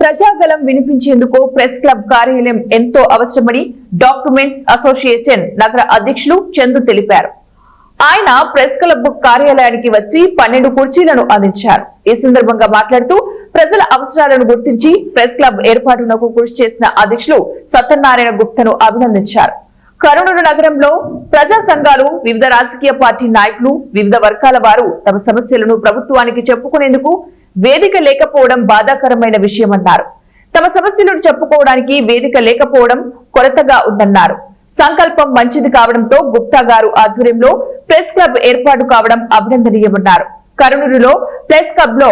Prajagalam వినిపించేందుకు press club కార్యాలయం ఎంతో అవసరమని డాక్యుమెంట్స్ అసోసియేషన్ నగర అధ్యక్షులు చందు తెలిపారు. ఆయన ప్రెస్ క్లబ్ కార్యాలయానికి వచ్చి 12 కుర్చీలను అందించారు. ఈ సందర్భంగా మాట్లాడుతూ ప్రజల అవసరాలను గుర్తించి ప్రెస్ క్లబ్ ఏర్పాటునకు కృషి చేసిన అధ్యక్షులు సత్యనారాయణ గుప్తను అభినందించారు. కర్నూలు నగరంలో ప్రజా సంఘాలు, వివిధ రాజకీయ పార్టీ నాయకులు, వివిధ వర్గాల వారు తమ సమస్యలను ప్రభుత్వానికి చెప్పుకునేందుకు వేదిక లేకపోవడం బాధాకరమైన విషయమన్నారు. తమ సమస్యలను చెప్పుకోవడానికి వేదిక లేకపోవడం కొరతగా ఉందన్నారు. సంకల్పం మంచిది కావడంతో గుప్తా గారు ఆధ్వర్యంలో ప్రెస్ క్లబ్ ఏర్పాటు కావడం అభినందనీయమన్నారు. కర్నూలులో ప్రెస్ క్లబ్ లో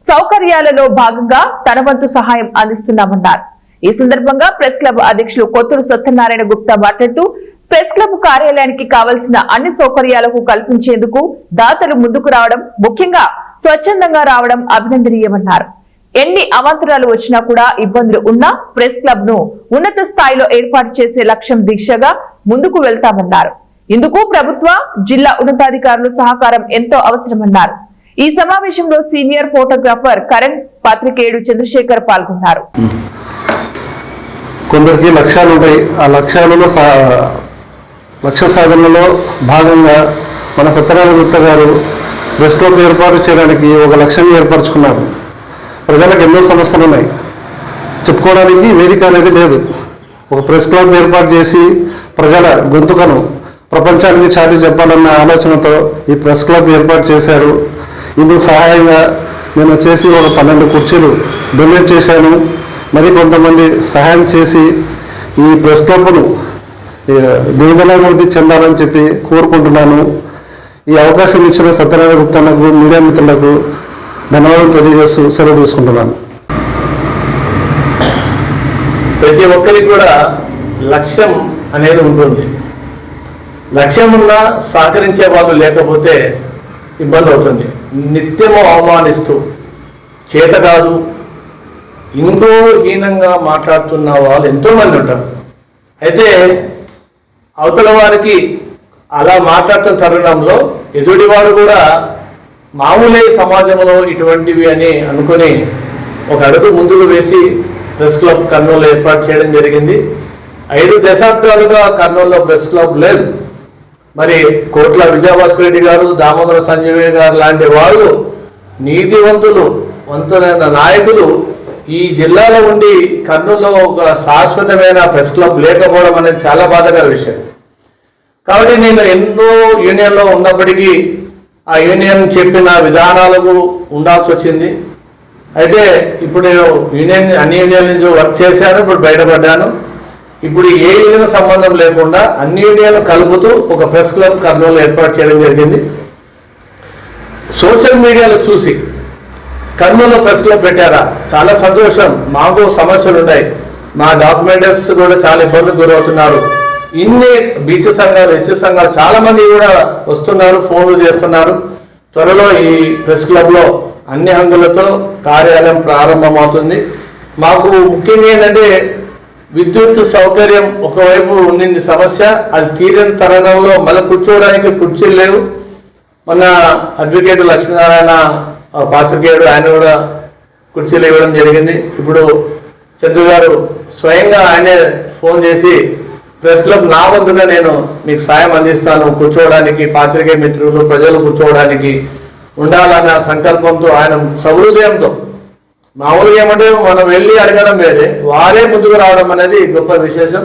సౌకర్యాలలో భాగంగా తన వంతు సహాయం అందిస్తున్నామన్నారు. ఈ సందర్భంగా ప్రెస్ క్లబ్ అధ్యక్షులు కొత్తూరు సత్యనారాయణ గుప్తా మాట్లాడుతూ ప్రెస్ క్లబ్ కార్యాలయానికి కావలసిన అన్ని సౌకర్యాలకు కల్పించేందుకు దాతలు ముందుకు రావడం, ముఖ్యంగా స్వచ్ఛందంగా రావడం అభినందనీయమన్నారు. ఎన్ని అవాంతరాలు వచ్చినా కూడా ఇబ్బందులు ఉన్నా ప్రెస్ క్లబ్ ను ఉన్నత స్థాయిలో ఏర్పాటు చేసే లక్ష్యం దీక్షగా ముందుకు వెళ్తామన్నారు. ఇందుకు ప్రభుత్వ, జిల్లా ఉన్నతాధికారుల సహకారం ఎంతో అవసరమన్నారు. ఈ సమావేశంలో సీనియర్ ఫోటోగ్రాఫర్ కరణ్, పాత్రికేయుడు చంద్రశేఖర్ పాల్గొన్నారు. కొందరికి లక్ష్యాలు ఉంటాయి. ఆ లక్ష్యాలలో లక్ష్య సాధనలో భాగంగా మన సత్యనారాయణ గుప్తా గారు ప్రెస్ క్లబ్ ఏర్పాటు చేయడానికి ఒక లక్ష్యాన్ని ఏర్పరచుకున్నారు. ప్రజలకు ఎన్నో సమస్యలు ఉన్నాయి, చెప్పుకోవడానికి వేదిక అనేది లేదు. ఒక ప్రెస్ క్లబ్ ఏర్పాటు చేసి ప్రజల గొంతుకను ప్రపంచానికి చాటి చెప్పాలన్న ఆలోచనతో ఈ ప్రెస్ క్లబ్ ఏర్పాటు చేశారు. ఇందుకు సహాయంగా నేను వచ్చేసి ఒక 12 కుర్చీలు డొనేట్ చేశాను. మరి కొంతమంది సహాయం చేసి ఈ ప్రెస్ క్లబ్ను దిగుదలాభివృద్ధి చెందాలని చెప్పి కోరుకుంటున్నాను. ఈ అవకాశం ఇచ్చిన సత్యనారాయణ గుప్తాకు, మీడియా మిత్రులకు ధన్యవాదాలు తెలియజేస్తూ సెలవు తీసుకుంటున్నాను. ప్రతి ఒక్కరికి కూడా లక్ష్యం అనేది ఉంటుంది. లక్ష్యం ఉన్నా సహకరించే వాళ్ళు లేకపోతే ఇబ్బంది అవుతుంది. నిత్యము అవమానిస్తూ చేత కాదు ఇంకో హీనంగా మాట్లాడుతున్న వాళ్ళు ఎంతోమంది ఉంటారు. అయితే అవతల వారికి అలా మాట్లాడుతున్న తరుణంలో ఎదుటివాడు కూడా మామూలే సమాజంలో ఇటువంటివి అని అనుకుని ఒక అడుగు ముందుకు వేసి ప్రెస్ క్లబ్ కర్నూలు ఏర్పాటు చేయడం జరిగింది. 5 దశాబ్దాలుగా కర్నూలులో ప్రెస్ క్లబ్ లేదు. మరి కోట్ల విజయభాస్కర్ రెడ్డి గారు, దామోదర సంజయ్ గారు లాంటి వాళ్ళు నీతివంతులు, వంతులైన నాయకులు ఈ జిల్లాలో ఉండి కర్నూలులో ఒక శాశ్వతమైన ప్రెస్ క్లబ్ లేకపోవడం అనేది చాలా బాధాకర విషయం. కాబట్టి నేను ఎన్నో యూనియన్లో ఉన్నప్పటికీ ఆ యూనియన్ చెప్పిన విధానాలకు ఉండాల్సి వచ్చింది. అయితే ఇప్పుడు నేను అన్ని యూనియన్ నుంచి వర్క్ చేశాను, ఇప్పుడు బయటపడ్డాను. ఇప్పుడు ఏ యూనియన్ సంబంధం లేకుండా అన్ని యూనియన్లు కలుపుతూ ఒక ప్రెస్ క్లబ్ కర్నూలు ఏర్పాటు చేయడం జరిగింది. సోషల్ మీడియాలో చూసి కర్నూలు ప్రెస్ క్లబ్ పెట్టారా, చాలా సంతోషం. మాకు సమస్యలు ఉన్నాయి, మా డాక్యుమెంటర్స్ కూడా చాలా ఇబ్బందులు గురవుతున్నారు. ఇన్ని బీసీ సంఘాలు, ఎస్సీ సంఘాలు చాలా మంది కూడా వస్తున్నారు, ఫోన్లు చేస్తున్నారు. త్వరలో ఈ ప్రెస్ క్లబ్లో అన్ని హంగులతో కార్యాలయం ప్రారంభమవుతుంది. మాకు ముఖ్యంగా ఏంటంటే విద్యుత్ సౌకర్యం ఒకవైపు ఉండింది సమస్య, అది తీరిన తరుణంలో మళ్ళీ కూర్చోవడానికి కుర్చీలు లేవు. మన అడ్వకేట్ లక్ష్మీనారాయణ పాత్రికేయుడు, ఆయన కూడా కుర్చీలు ఇవ్వడం జరిగింది. ఇప్పుడు చంద్రు గారు స్వయంగా ఆయనే ఫోన్ చేసి ప్రెస్ క్లబ్ నా వంతుగా నేను మీకు సాయం అందిస్తాను, కూర్చోవడానికి పాత్రికేయ మిత్రులు, ప్రజలు కూర్చోవడానికి ఉండాలన్న సంకల్పంతో ఆయన సహృదయంతో, మామూలుగా ఏమంటే మనం వెళ్ళి అడగడం వేరే, వారే ముందుకు రావడం అనేది గొప్ప విశేషం.